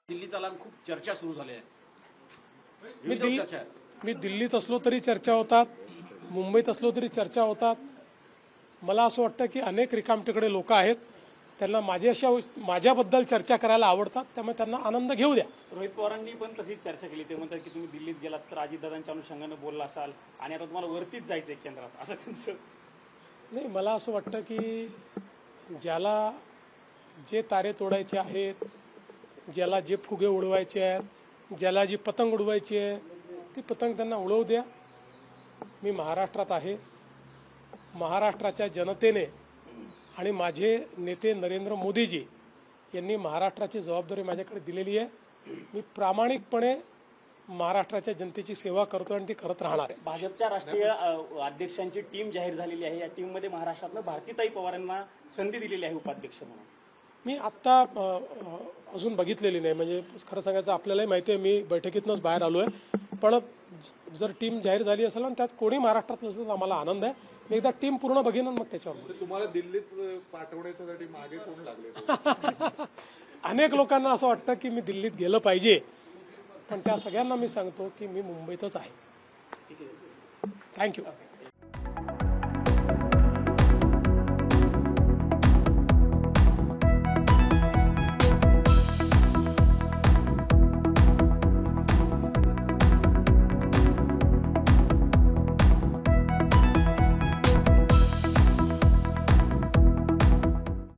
दिल्लीत आला खूप चर्चा सुरू झाली आहे. मी दिल्लीत असलो तरी चर्चा होतात, मुंबईत असलो तरी चर्चा होतात. मला असं वाटतं की अनेक रिकामटेकडे लोक आहेत, त्यांना माझ्याबद्दल चर्चा करायला आवडतात, त्यामुळे त्यांना आनंद घेऊ द्या. रोहित पवारांनी पण तशीच चर्चा केली. ते म्हणतात की तुम्ही दिल्लीत गेलात तर अजितदादांच्या अनुषंगाने बोलला असाल आणि आता तुम्हाला वरतीच जायचंय केंद्रात, असं त्यांचं. नाही, मला असं वाटतं की ज्याला जे तारे तोडायचे आहेत, ज्याला जे फुगे उडवायचे आहेत, ज्याला जी पतंग उडवायची आहे ती पतंग त्यांना उडवू द्या. मी महाराष्ट्रात आहे. महाराष्ट्राच्या जनतेने आणि माझे नेते नरेंद्र मोदीजी यांनी महाराष्ट्राची जबाबदारी माझ्याकडे दिलेली आहे. मी प्रामाणिकपणे महाराष्ट्राच्या जनतेची सेवा करतो आणि ती करत राहणार आहे. भाजपच्या राष्ट्रीय अध्यक्षांची टीम जाहीर झालेली आहे. या टीममध्ये महाराष्ट्रातनं भारतीताई पवारांना संधी दिलेली आहे उपाध्यक्ष म्हणून. मी आत्ता अजून बघितलेली नाही, म्हणजे खरं सांगायचं आपल्यालाही माहिती आहे, मी बैठकीतनंच बाहेर आलो आहे. पण जर टीम जाहीर झाली असेल आणि त्यात कोणी महाराष्ट्रातलं असेल तर आम्हाला आनंद आहे. मी एकदा टीम पूर्ण बघेन मग त्याच्यावर. तुम्हाला दिल्लीत पाठवण्यासाठी मागे कोण लागले? अनेक लोकांना असं वाटतं की मी दिल्लीत गेलं पाहिजे, पण त्या सगळ्यांना मी सांगतो की मी मुंबईतच आहे. थँक्यू.